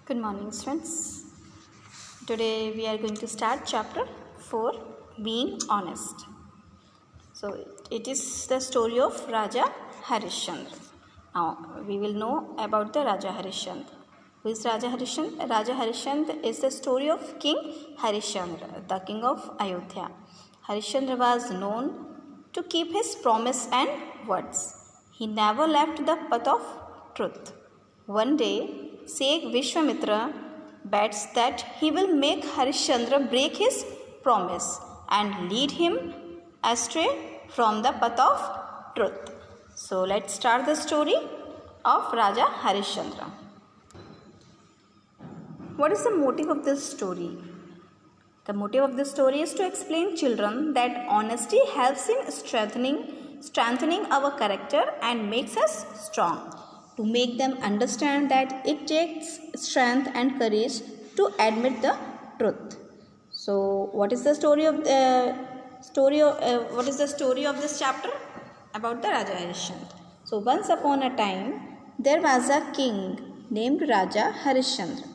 Good morning, students. Today we are going to start chapter 4, Being Honest. So it is the story of Raja Harishchandra. Now we will know about the Raja Harishchandra. Who is Raja Harishchandra? Raja Harishchandra is the story of King Harishchandra, the king of Ayodhya. Harishchandra was known to keep his promise and words. He never left the path of truth. One day, Sheikh Vishwamitra bets that he will make Harishchandra break his promise and lead him astray from the path of truth. So let's start the story of Raja Harishchandra. What is the motive of this story? The motive of this story is to explain children that honesty helps in strengthening our character and makes us strong. To make them understand that it takes strength and courage to admit the truth. So, what is the story of this chapter? About the Raja Harishchandra. So, once upon a time, there was a king named Raja Harishchandra,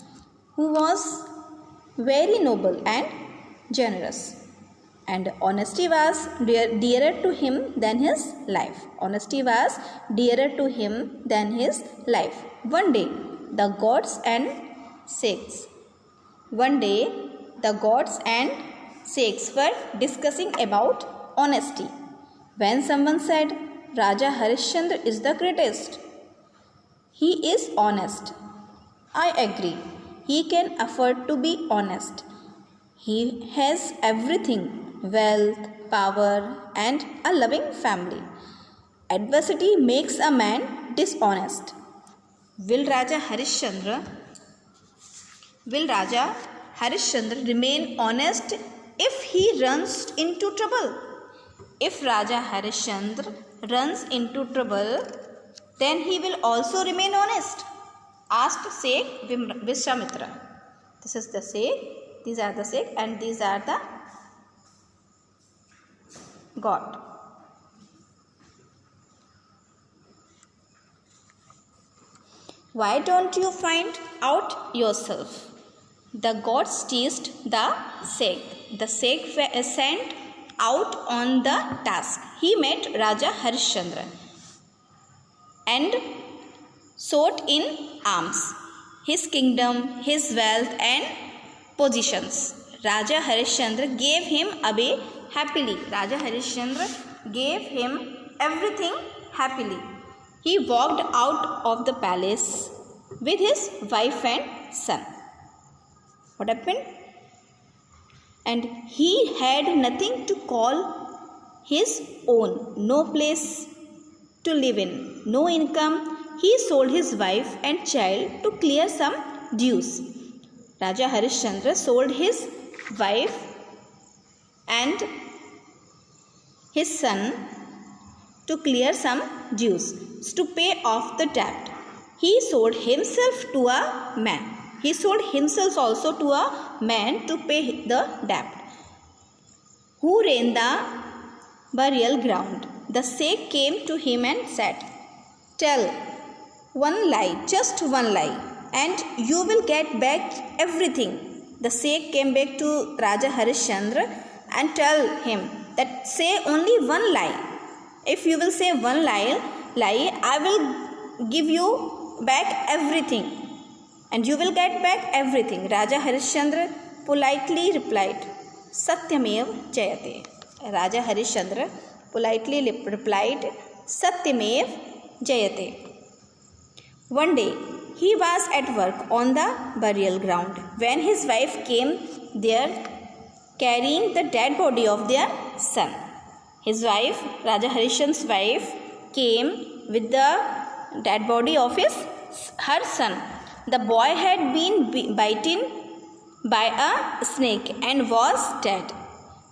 who was very noble and generous. And honesty was dearer to him than his life. Honesty was dearer to him than his life. One day, the gods and Sikhs were discussing about honesty. When someone said, Raja Harishchandra is the greatest. He is honest. I agree. He can afford to be honest. He has everything. Wealth, power, and a loving family. Adversity makes a man dishonest. Will Raja Harishchandra remain honest if he runs into trouble? If Raja Harishchandra runs into trouble, then he will also remain honest, asked Sheikh Vishwamitra. This is the Sheikh, these are the Sheikh, and these are the God. Why don't you find out yourself? The gods teased the Sheikh. The Sheikh sent out on the task. He met Raja Harishchandra and sought in arms his kingdom, his wealth and positions. Raja Harishchandra gave him away happily. Raja Harishchandra gave him everything happily. He walked out of the palace with his wife and son. What happened? And he had nothing to call his own, no place to live in, no income. He sold his wife and child to clear some dues. Raja Harishchandra sold his wife and his son to clear some dues, to pay off the debt. He sold himself to a man. He sold himself also to a man to pay the debt. Who ran the burial ground? The Sheikh came to him and said, Tell one lie, just one lie, and you will get back everything. The Sheikh came back to Raja Harishchandra and tell him that say only one lie. If you will say one lie, I will give you back everything and you will get back everything. Raja Harishchandra politely replied, Satyamev Jayate. Raja Harishchandra politely replied, Satyamev Jayate. One day, he was at work on the burial ground when his wife came there carrying the dead body of their son. His wife, Raja Harishchandra's wife, came with the dead body of her son. The boy had been bitten by a snake and was dead.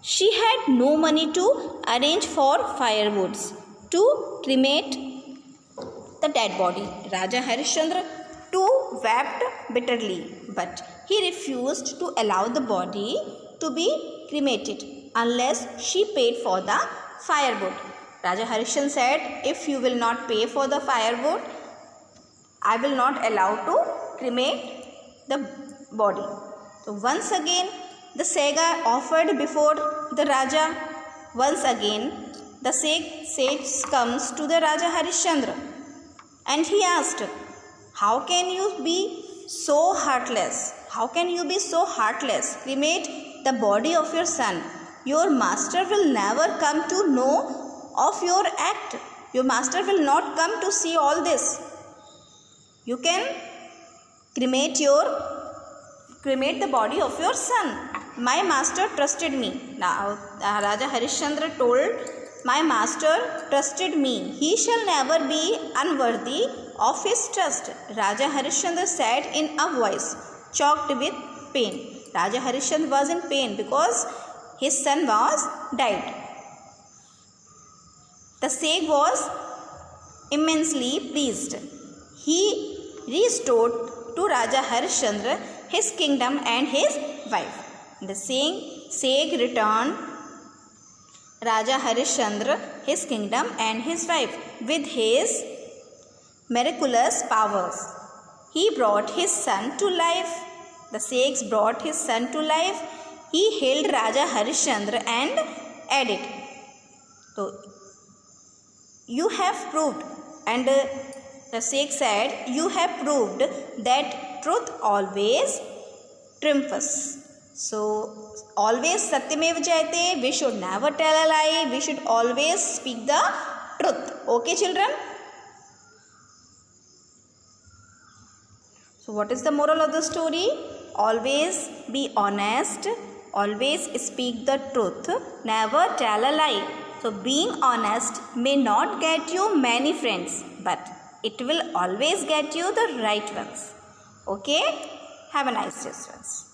She had no money to arrange for firewoods to cremate the dead body. Raja Harishchandra too wept bitterly, but he refused to allow the body to be cremated unless she paid for the firewood. Raja Harishchandra said, if you will not pay for the firewood, I will not allow to cremate the body. So once again the sage offered before the Raja. Once again the sage comes to the Raja Harishchandra and he asked, how can you be so heartless? How can you be so heartless? Cremate the body of your son. Your master will never come to know of your act. Your master will not come to see all this. You can cremate the body of your son. My master trusted me. Now Raja Harishchandra told, my master trusted me. He shall never be unworthy of his trust. Raja Harishchandra said in a voice choked with pain. Raja Harishchandra was in pain because his son was died. The sage was immensely pleased. He restored to Raja Harishchandra his kingdom and his wife. The sage returned Raja Harishchandra his kingdom and his wife with his miraculous powers. He brought his son to life. The sage brought his son to life. He hailed Raja Harishchandra and added, so you have proved, and the sage said, you have proved that truth always triumphs. So always Satyamev Jayate. We should never tell a lie. We should always speak the truth. Okay, children? So what is the moral of the story? Always be honest. Always speak the truth. Never tell a lie. So being honest may not get you many friends, but it will always get you the right ones. Okay? Have a nice day, friends.